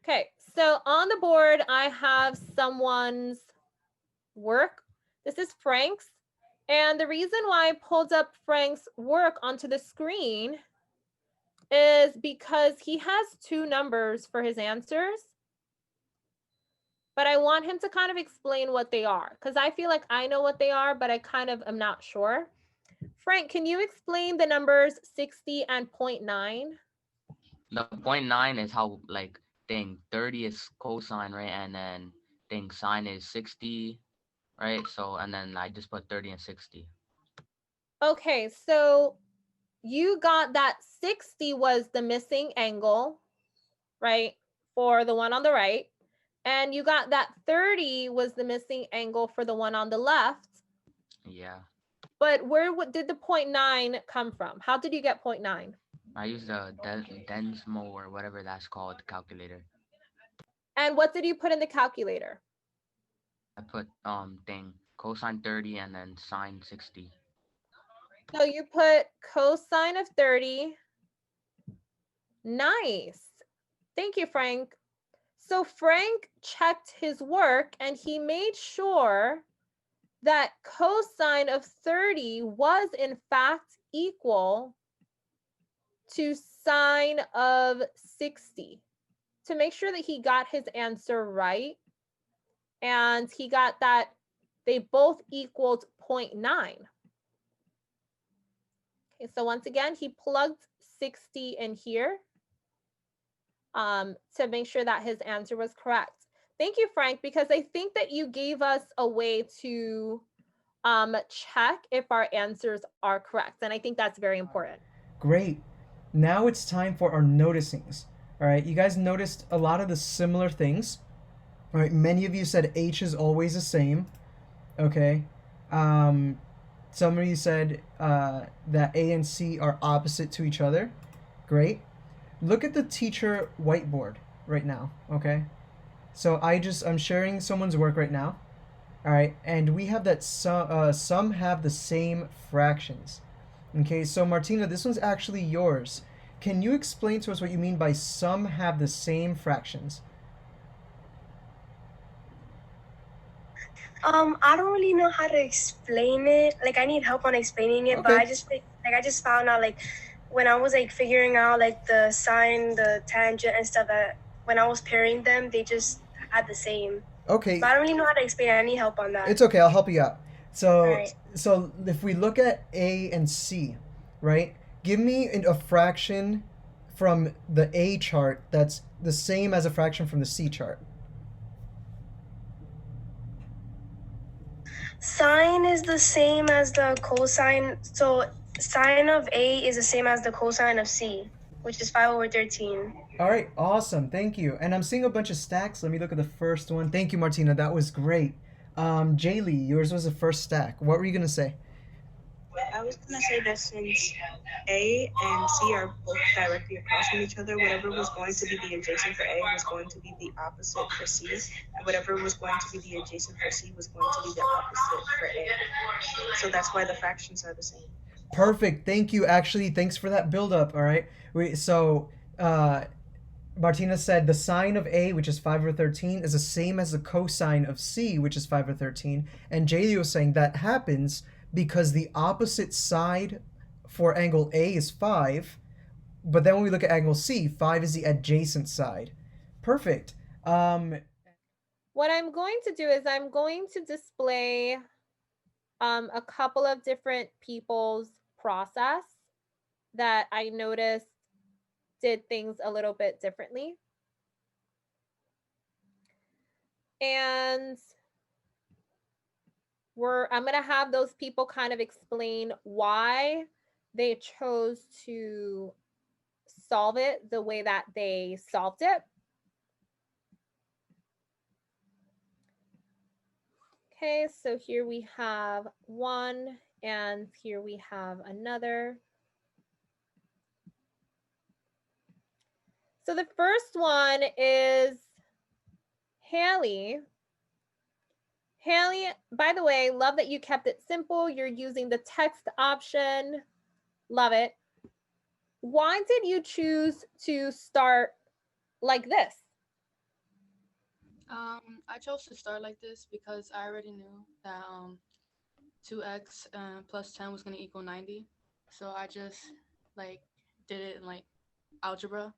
Okay, so on the board, I have someone's work. This is Frank's. And the reason why I pulled up Frank's work onto the screen is because he has two numbers for his answers. But I want him to kind of explain what they are because I feel like I know what they are, but I kind of am not sure. Frank, can you explain the numbers 60 and 0.9? The 0.9 is how like thing 30 is cosine, right? And then thing sine is 60, right? So and then I just put 30 and 60. Okay, so you got that 60 was the missing angle, right? For the one on the right. And you got that 30 was the missing angle for the one on the left. Yeah. But where did the 0.9 come from? How did you get 0.9? I use the Densmo or whatever that's called calculator. And what did you put in the calculator? I put thing cosine 30 and then sine 60. So you put cosine of 30. Nice. Thank you, Frank. So Frank checked his work and he made sure that cosine of 30 was in fact equal to sine of 60 to make sure that he got his answer right. And he got that they both equaled 0.9. Okay, so once again, he plugged 60 in here to make sure that his answer was correct. Thank you, Frank, because I think that you gave us a way to check if our answers are correct. And I think that's very important. Great. Now it's time for our noticings. All right, you guys noticed a lot of the similar things. All right, many of you said H is always the same. Okay. Um, some of you said that A and C are opposite to each other. Great. Look at the teacher whiteboard right now. Okay. So I'm sharing someone's work right now. All right, and we have that some have the same fractions. Okay, so Martina, this one's actually yours. Can you explain to us what you mean by some have the same fractions? I don't really know how to explain it. Like, I need help on explaining it, but Okay. I just found out like when I was like figuring out like the sine, the tangent, and stuff that when I was pairing them, they just had the same. Okay. But I don't really know how to explain it. I need help on that. It's okay. I'll help you out. So, Alright. so if we look at A and C, right? Give me a fraction from the A chart that's the same as a fraction from the C chart. Sine is the same as the cosine. So sine of A is the same as the cosine of C, which is 5/13. All right, awesome. Thank you. And I'm seeing a bunch of stacks. Let me look at the first one. Thank you, Martina. That was great. Jaylee, yours was the first stack. What were you gonna say? I was gonna say that since A and C are both directly across from each other, whatever was going to be the adjacent for A was going to be the opposite for C, and whatever was going to be the adjacent for C was going to be the opposite for A. So that's why the fractions are the same. Perfect. Thank you. Actually, thanks for that build up. All right. Martina said the sine of A, which is 5/13, is the same as the cosine of C, which is 5/13. And Jaylee was saying that happens because the opposite side for angle A is 5, but then when we look at angle C, 5 is the adjacent side. Perfect. What I'm going to do is I'm going to display a couple of different people's process that I noticed did things a little bit differently. And I'm going to have those people kind of explain why they chose to solve it the way that they solved it. Okay, so here we have one, and here we have another. So the first one is Haley. Haley, by the way, love that you kept it simple. You're using the text option. Love it. Why did you choose to start like this? I chose to start like this because I already knew that 2x plus 10 was gonna equal 90. So I just like did it in like algebra.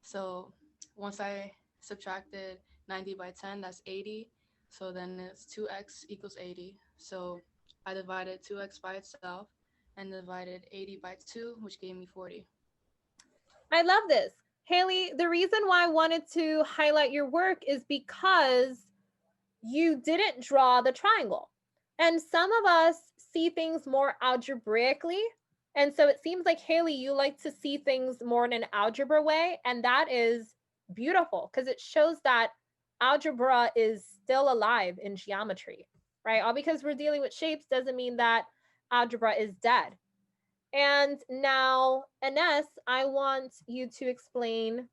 So once I subtracted 90 by 10, that's 80. So then it's 2x equals 80. So I divided 2x by itself and divided 80 by 2, which gave me 40. I love this. Haley, the reason why I wanted to highlight your work is because you didn't draw the triangle. And some of us see things more algebraically. And so it seems like, Haley, you like to see things more in an algebra way. And that is beautiful because it shows that algebra is still alive in geometry, right? All because we're dealing with shapes doesn't mean that algebra is dead. And now, Ines, I want you to explain.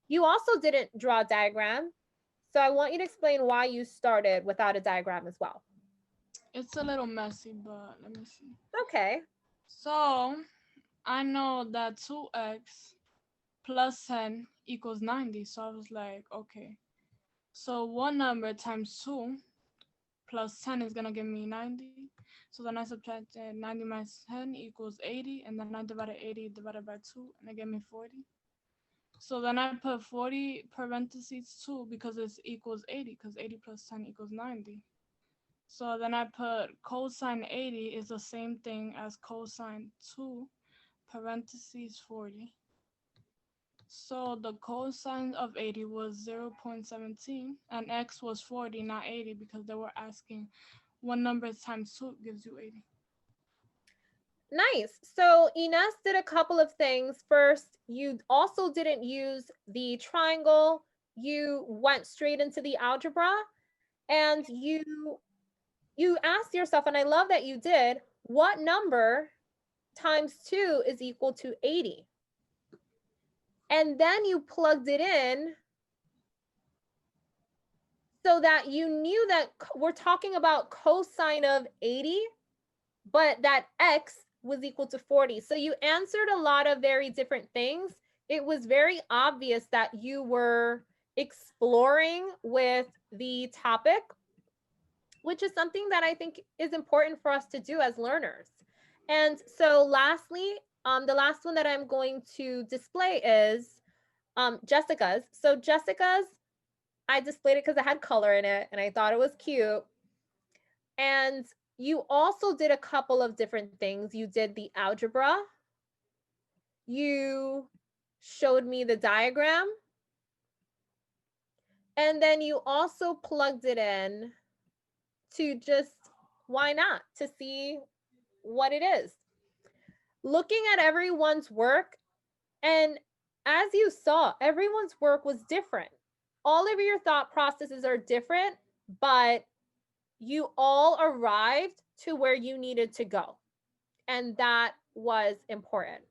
You also didn't draw a diagram. So I want you to explain why you started without a diagram as well. It's a little messy, but let me see. Okay. So I know that 2x plus 10 equals 90. So I was like, okay. So one number times 2 plus 10 is going to give me 90. So then I subtracted 90 minus 10 equals 80. And then I divided 80 divided by 2, and it gave me 40. So then I put 40 parentheses 2 because it equals 80, because 80 plus 10 equals 90. So then I put cosine 80 is the same thing as cosine 2 parentheses 40. So the cosine of 80 was 0.17 and x was 40, not 80, because they were asking what number times 2 gives you 80. Nice. So Ines did a couple of things. First, you also didn't use the triangle. You went straight into the algebra and you asked yourself, and I love that you did, what number times 2 is equal to 80? And then you plugged it in so that you knew that we're talking about cosine of 80, but that x was equal to 40. So you answered a lot of very different things. It was very obvious that you were exploring with the topic, which is something that I think is important for us to do as learners. And so lastly, the last one that I'm going to display is Jessica's. So Jessica's, I displayed it because it had color in it and I thought it was cute. And you also did a couple of different things. You did the algebra. You showed me the diagram. And then you also plugged it in to just, why not, to see what it is. Looking at everyone's work, and as you saw, everyone's work was different. All of your thought processes are different, but you all arrived to where you needed to go. And that was important.